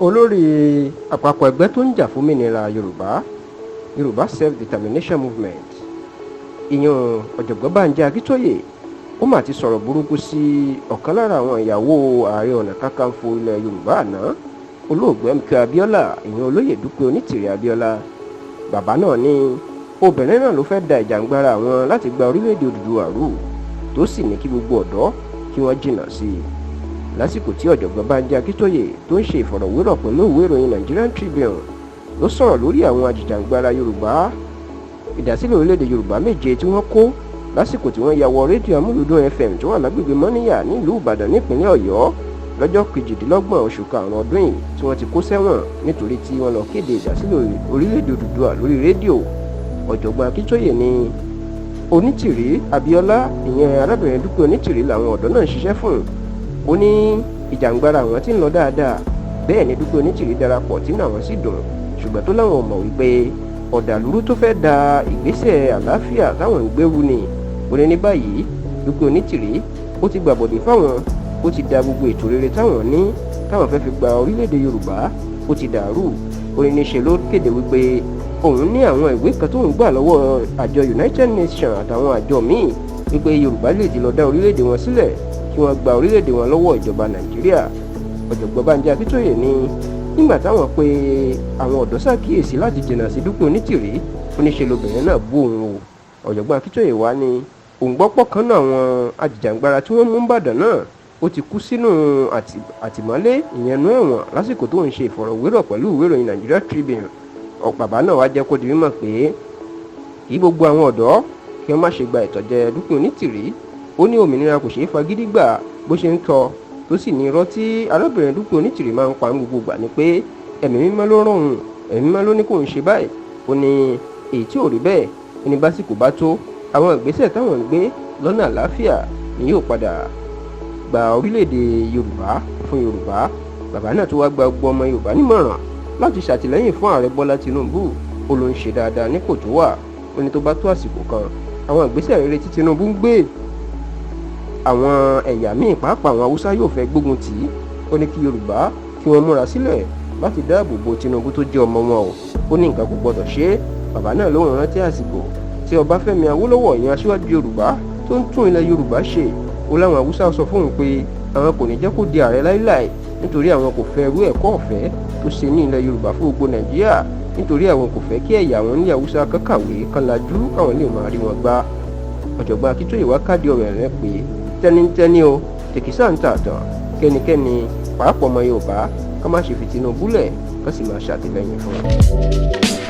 olórí àpapọ̀ ẹgbẹ́ tó ń jà fún òmìnira Yorùbá Self-Determination Movement ìyẹn ọ̀jọ̀gbọ́n Bánjí Akíntóyè ó mà ti sọ̀rọ̀ burúkú sí ọ̀kan lára àwọn ìyàwó ààrẹ ọ̀nà kakanfò ilẹ̀ Yorùbá àná olóògbé MK Abíọ́lá ìyẹn olóyè Dupe Onitiri Abíọ́lá. Bàbá náà ní obìnrin náà ló fẹ́ da ìjàngbara àwọn láti gba orílẹ̀-èdè Odùduwà rú tó sì ní kí gbogbo ọ̀dọ́ kí wọ́n jìnnà sí i. Lásìkò tí ọ̀jọ̀gbọ́n Bánjí Akíntóyè tó ń ṣe ìfọ̀rọ̀wérọ̀ pẹ̀lú ìwé ìròyìn Nigerian Tribune ló sọ̀rọ̀ lórí àwọn ajìjàngbara Yorùbá ìdásílẹ̀ orílẹ̀-èdè Yorùbá méje tí wọ́n kó lásìkò tí wọ́n ya wọ rédíò amúlùdún FM tó wà lágbègbè Mọ́níyà nílùú Ìbàdàn nípínlẹ̀ Ọ̀yọ́ lọ́jọ́ 28 oṣù karùn-ún ọdún yìí tí wọ́n ti kó sẹ́wọ̀n nítorí tí wọ́n lọ kéde ìdásílẹ̀ orílẹ̀-èdè Odùduwà lórí rédíò. Ọ̀jọ̀gbọ́n Akíntóyè ní Onítìrí Abíọ́lá ìyẹn arábìnrin Dupe Onítìrí làwọn ọ̀dọ́ náà ń ṣiṣẹ́ fún. Ó ní ìjàngbara àwọn tí ń lọ dáadáa bẹ́ẹ̀ ni Dupe Onítìrí darapọ̀ tí náà wọ́n sì dùn ṣùgbọ́n tó láwọn mọ̀ wípé ọ̀dàlúrú tó fẹ́ da ìgbésẹ̀ àlàáfíà táwọn ń gbèrú ni. Ó ní báyìí Dupe Onítìrí ó ti gbàbọ̀dé fáwọn ó ti da gbogbo ètò rere táwọn fẹ́ fi gba orílẹ̀-èdè Yorùbá ó ti dàrú. Ó ní níṣe ló kéde wípé òun ní àwọn ìwé kan tó ń gbà lọ́wọ́ àjọ United Nations àtàwọn àjọ míì wípé Yorùbá lè ti lọ dá orílẹ̀-èdè wọn sílẹ̀ kí wọ́n gba orílẹ̀-èdè wọn lọ́wọ́ ìjọba Nàìjíríà. Ọ̀jọ̀gbọ́n Bánjí Akíntóyè ní nígbà táwọn pé àwọn ọ̀dọ́ ṣàkíyèsí láti jìnnà sí Dupe Onítìrí ó ní ṣe lobìnrin náà bú òun o. Ọ̀jọ̀gbọ́n Akíntóyè wá ní òun gbọ́ pọ̀ kan náà àwọn ajìjàngbara tí wọ́n mú Ìbàdàn náà ó ti kú sínú àtìmọ́lé ìyẹnú ẹ̀wọ̀n lásìkò tó ń ṣe ìfọ̀rọ̀wérọ̀ pẹ̀lú ìwé ìròyìn Nigeria Tribune. Bàbá náà wá jẹ́ kó di mímọ̀ pé kí gbogbo àwọn ọ̀dọ́ kí wọ́n má ṣe gba ìtọ́jẹ Dupe Onítìrí. Ó ní òmìnira kò ṣeé fagídí gbà bó ṣe ń tọ́ tó sì ní irọ́ tí arábìnrin Dupe Onítìrí máa ń pa gbogbo gbà ni pé ẹ̀mí mímọ́ ló rán òun ẹ̀mí mímọ́ ló ní kó ń ṣe báyìí. Ó ní èyí tí ò rí bẹ́ẹ̀ ní básìkò bá tó àwọn ìgbésẹ̀ táwọn ń gbé lọ́nà àlàáfíà ni yóò padà gba orílẹ̀-èdè Yorùbá fún Yorùbá. Bàbá náà tó wá gba gbogbo ọmọ Yorùbá nímọ̀ràn láti ṣàtìlẹ́yìn fún ààrẹ Bọ́lá Tinubu. Ó ló ń ṣe dáadáa nípò tó wà. Ó ní tó bá tó àsìkò kan àwọn ìgbésẹ̀ rere tí Tinubu ń gbé àwọn ẹ̀yà míì pàápàá àwọn Haúsá yóò fẹ́ gbógun tì í. Ó ní kí Yorùbá kí wọ́n múra sílẹ̀ láti dáàbò bo Tinubu tó jẹ́ ọmọ wọn o. Ó ní nǹkan kò gbọdọ̀ ṣe é. Bàbá náà ló ń rántí àsìkò tí Ọbáfẹ́mi Awólọ́wọ̀ ìyẹn aṣíwájú Yorùbá tó ń tún ilẹ̀ Yorùbá ṣe. Ó láwọn Haúsá sọ fóun pé àwọn kò ní jẹ́ kó di ààrẹ láíláì nítorí àwọn kò fẹ́ irú ẹ̀kọ́ ọ̀fẹ́ tó ṣe ní ilẹ̀ Yorùbá fún gbogbo Nàìjíríà nítorí àwọn kò fẹ́ kí ẹ̀yà wọn ní Haúsá kàkàwé kan lajú káwọn lè máa rí wọn gbá. Ọ̀jọ̀gbọ́n Akíntóyè wá kádìí ọ̀rọ̀ rẹ̀ pé tẹ́nítẹ́ní o tèkísà ń tààtàn kẹ́nikẹ́ni pàápàá ọmọ Yorùbá ká má ṣe fi Tinubu lẹ̀ ká sì máa ṣàtìlẹ́yìn fún un.